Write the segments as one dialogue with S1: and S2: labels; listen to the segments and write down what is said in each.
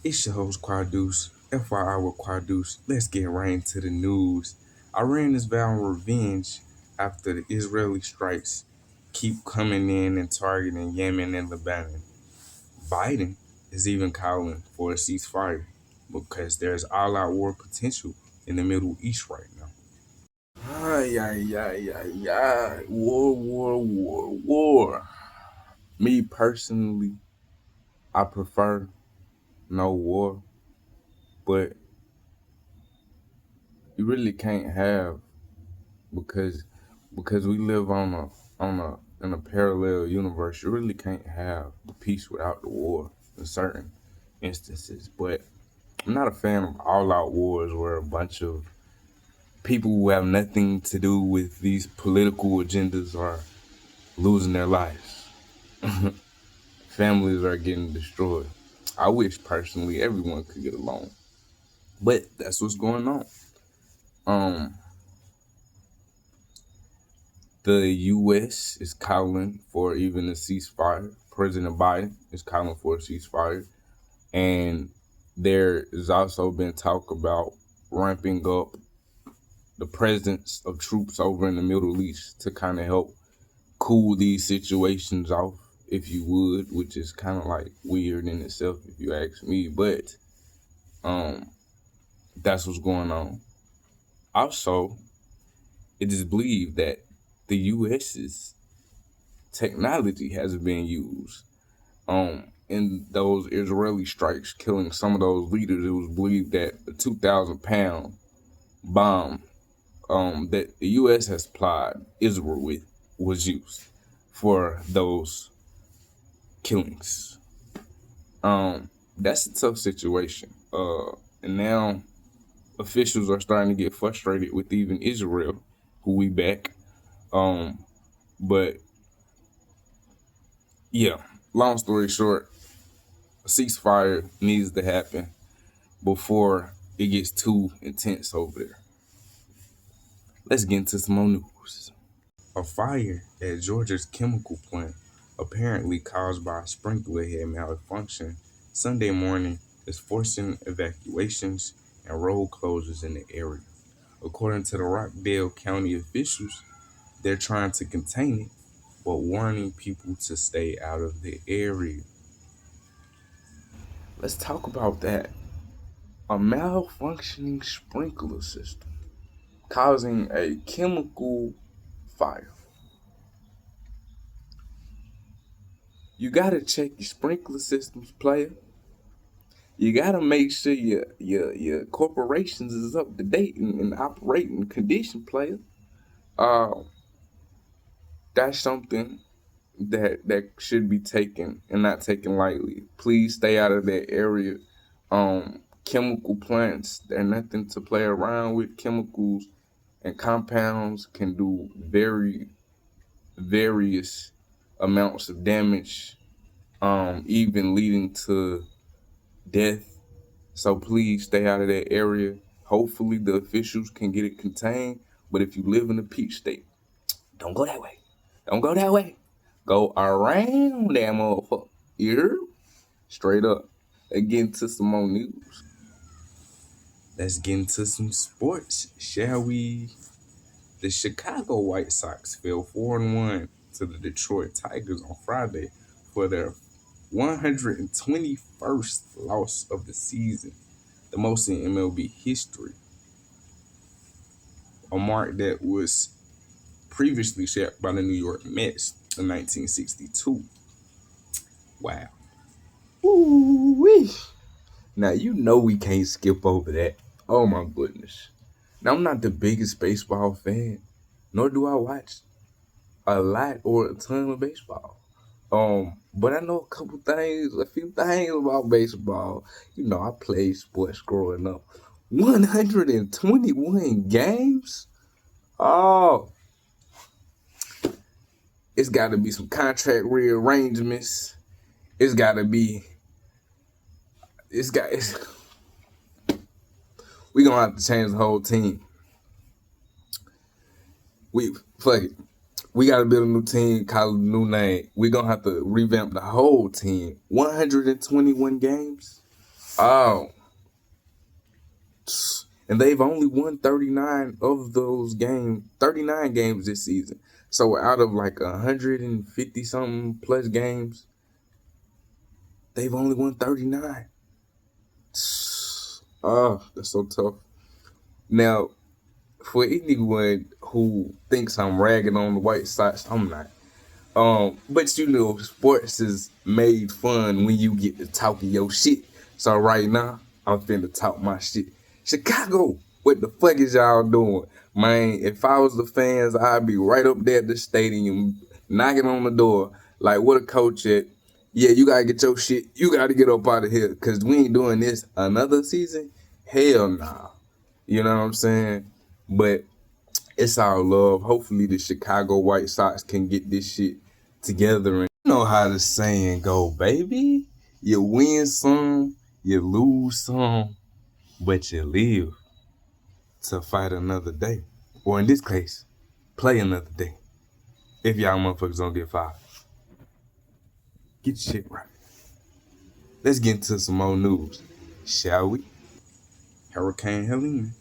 S1: It's your host Quadeuce. FYI with Quadeuce. Let's get right into the news. Iran is vowing revenge after the Israeli strikes keep coming in and targeting Yemen and Lebanon. Biden is even calling for a ceasefire because there's all-out war potential in the Middle East right now. Ay, ay, ay, ay, ay. War, war, war, war. Me personally, I prefer no war, but you really can't have because we live in a parallel universe. You really can't have the peace without the war in certain instances. But I'm not a fan of all out wars where a bunch of people who have nothing to do with these political agendas are losing their lives. Families are getting destroyed. I wish personally everyone could get along. But that's what's going on. Um The U.S. is calling for even a ceasefire. President Biden is calling for a ceasefire. And there has also been talk about ramping up the presence of troops over in the Middle East to kind of help cool these situations off, if you would, which is kind of like weird in itself, if you ask me. But um, that's what's going on. Also, it is believed that the U.S.'s technology has been used in those Israeli strikes, killing some of those leaders. It was believed that a 2,000-pound bomb that the U.S. has supplied Israel with was used for those killings. That's a tough situation. And now officials are starting to get frustrated with even Israel, who we back. But yeah, long story short, a ceasefire needs to happen before it gets too intense over there. Let's get into some more news. A fire at Georgia's chemical plant, apparently caused by a sprinkler head malfunction, Sunday morning is forcing evacuations and road closures in the area. According to the Rockdale County officials, they're trying to contain it, but warning people to stay out of the area. Let's talk about that. A malfunctioning sprinkler system causing a chemical fire. You gotta check your sprinkler systems, player. You gotta make sure your corporations is up to date and operating condition, player. Uh, that's something that should be taken and not taken lightly. Please stay out of that area. Chemical plants, they're nothing to play around with. Chemicals and compounds can do various amounts of damage, even leading to death. So please stay out of that area. Hopefully the officials can get it contained. But if you live in a peach state, don't go that way. Don't go that way. Go around that motherfucker. You heard? Straight up. Let's get into some more news. Let's get into some sports, shall we? The Chicago White Sox fell 4-1 to the Detroit Tigers on Friday for their 121st loss of the season, the most in MLB history, a mark that was previously set by the New York Mets in 1962. Wow. Ooh-wee. Now, you know we can't skip over that. Oh, my goodness. Now, I'm not the biggest baseball fan, nor do I watch a lot or a ton of baseball. But I know a few things about baseball. You know, I played sports growing up. 121 games? Oh, it's got to be some contract rearrangements. It's got to be. It's we gonna have to change the whole team. We fuck it. We gotta build a new team, call it a new name. We gonna have to revamp the whole team. 121 games. Oh, and they've only won 39 of those games, 39 games this season. So out of like 150 something plus games, they've only won 39. Oh, that's so tough. Now, for anyone who thinks I'm ragging on the White Sox, I'm not. But you know, sports is made fun when you get to talking your shit. So right now, I'm finna talk my shit. Chicago, what the fuck is y'all doing? Man, if I was the fans, I'd be right up there at the stadium, knocking on the door, like what a coach at. Yeah, you gotta get your shit. You gotta get up out of here, cause we ain't doing this another season. Hell nah. You know what I'm saying? But it's all love. Hopefully the Chicago White Sox can get this shit together. And you know how the saying go, baby. You win some, you lose some, but you live to fight another day. Or in this case, play another day. If y'all motherfuckers don't get fired. Get your shit right. Let's get into some more news, shall we? Hurricane Helene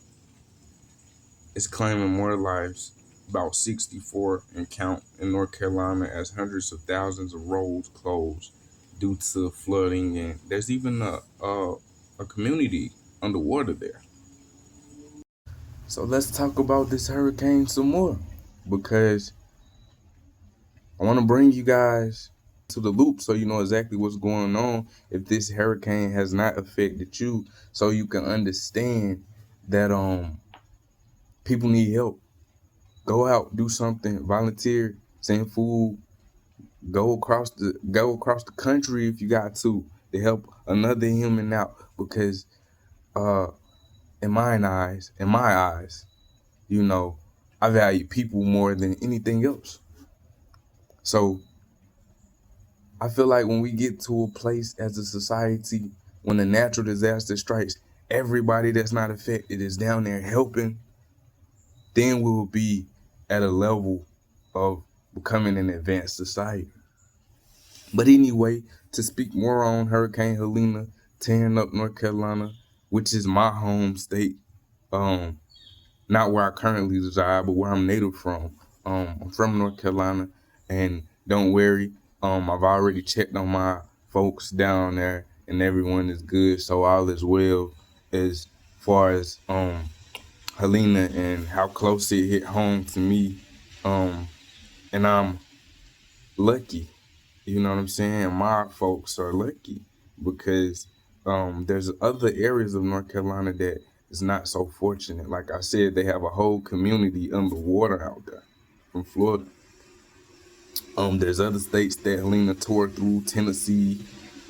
S1: is claiming more lives, about 64 and count, in North Carolina as hundreds of thousands of roads closed due to flooding, and there's even a community underwater there. So let's talk about this hurricane some more, because I want to bring you guys to the loop so you know exactly what's going on if this hurricane has not affected you, so you can understand that people need help. Go out, do something, volunteer, send food, go across the country if you got to help another human out. Because uh in my eyes, you know, I value people more than anything else. So I feel like when we get to a place as a society, when a natural disaster strikes, everybody that's not affected is down there helping, then we'll be at a level of becoming an advanced society. But anyway, to speak more on Hurricane Helene tearing up North Carolina, which is my home state, um, not where I currently reside, but where I'm native from. I'm from North Carolina, and don't worry, I've already checked on my folks down there, and everyone is good, so all is well as far as Helena and how close it hit home to me. Um, and I'm lucky. You know what I'm saying? My folks are lucky because there's other areas of North Carolina that is not so fortunate. Like I said, they have a whole community underwater out there from Florida. There's other states that Helena tore through. Tennessee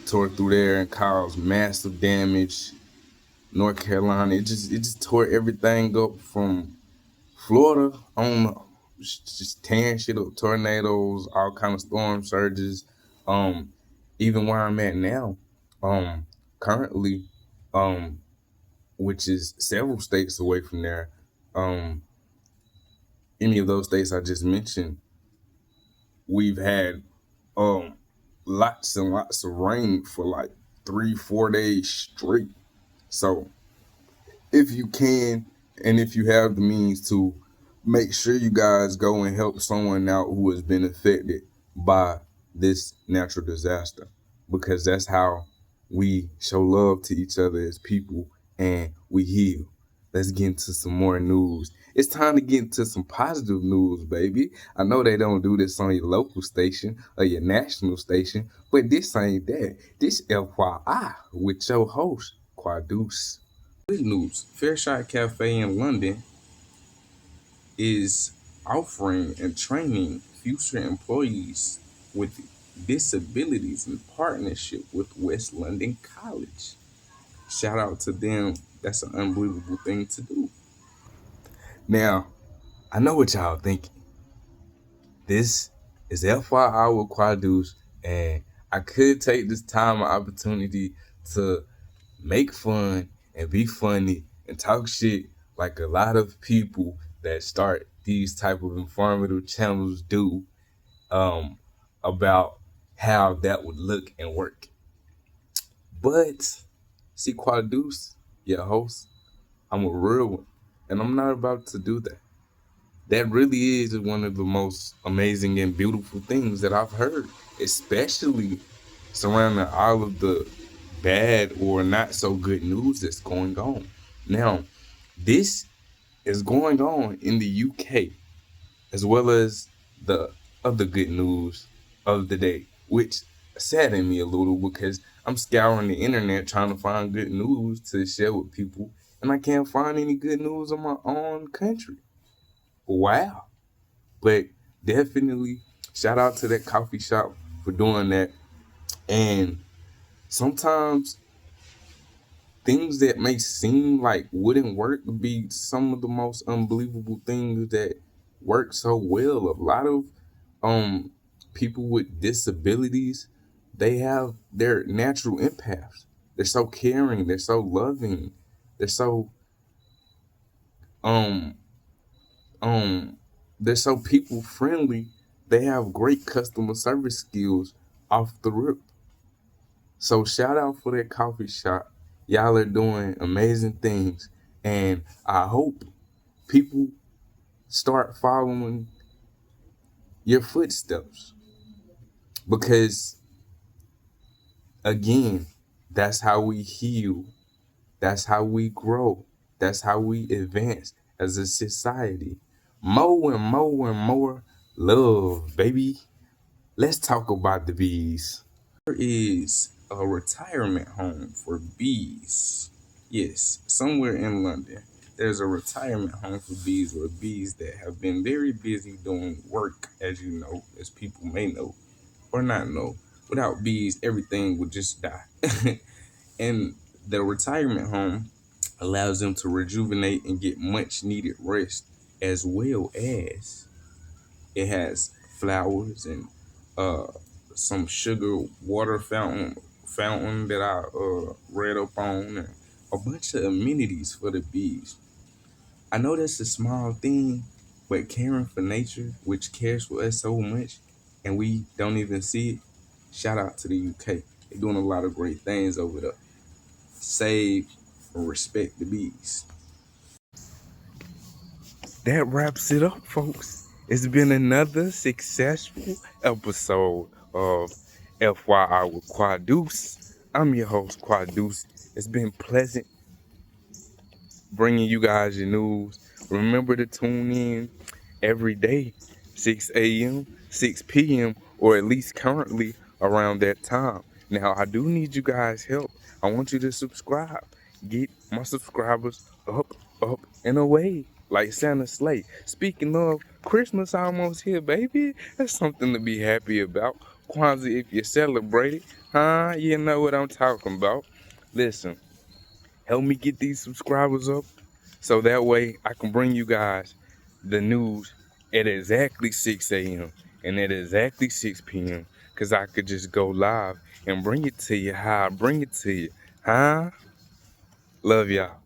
S1: tore through there and caused massive damage. North Carolina, it just tore everything up from Florida on, just tearing shit up, tornadoes, all kind of storm surges. Um, Even where I'm at now, currently, um, which is several states away from there, um, any of those states I just mentioned, we've had um lots and lots of rain for like 3, 4 days straight. So if you can, and if you have the means to, make sure you guys go and help someone out who has been affected by this natural disaster, because that's how we show love to each other as people and we heal. Let's get into some more news. It's time to get into some positive news, baby. I know they don't do this on your local station or your national station, but this ain't that. This FYI with your host, Quadeuce. Good news. Fairshot Cafe in London is offering and training future employees with disabilities in partnership with West London College. Shout out to them. That's an unbelievable thing to do. Now, I know what y'all thinking. This is FYI with Quadeuce, and I could take this time and opportunity to make fun and be funny and talk shit like a lot of people that start these type of informative channels do, um, about how that would look and work. But See, Quadeuce, your host, I'm a real one, and I'm not about to do that. That really is one of the most amazing and beautiful things that I've heard, especially surrounding all of the bad or not so good news that's going on. Now, this is going on in the UK, as well as the other good news of the day, which saddened me a little because I'm scouring the internet trying to find good news to share with people, and I can't find any good news in my own country. Wow. But definitely shout out to that coffee shop for doing that. And sometimes things that may seem like wouldn't work be some of the most unbelievable things that work so well. A lot of um people with disabilities, they have their natural empaths. They're so caring, they're so loving, they're so um um they're so people friendly. They have great customer service skills off the rip. So shout out for that coffee shop. Y'all are doing amazing things, and I hope people start following your footsteps, because again, that's how we heal. That's how we grow. That's how we advance as a society. More and more and more love, baby. Let's talk about the bees. There is a retirement home for bees. Yes, somewhere in London, there's a retirement home for bees, where bees that have been very busy doing work, as you know, as people may know or not know. Without bees, everything would just die. And the retirement home allows them to rejuvenate and get much needed rest, as well as it has flowers and uh some sugar water fountain that I read up on, and a bunch of amenities for the bees. I know that's a small thing, but caring for nature, which cares for us so much, and we don't even see it. Shout out to the UK. They're doing a lot of great things over there. Save and respect the bees. That wraps it up, folks. It's been another successful episode of FYI with Quadeuce. I'm your host, Quadeuce. It's been pleasant bringing you guys your news. Remember to tune in every day, 6 a.m., 6 p.m., or at least currently around that time. Now, I do need you guys' help. I want you to subscribe. Get my subscribers up, up, and away like Santa's sleigh. Speaking of, Christmas almost here, baby. That's something to be happy about. Kwanzaa, if you celebrate it, huh? You know what I'm talking about. Listen, help me get these subscribers up so that way I can bring you guys the news at exactly 6 a.m. and at exactly 6 p.m. because I could just go live and bring it to you how I bring it to you. Huh? Love y'all.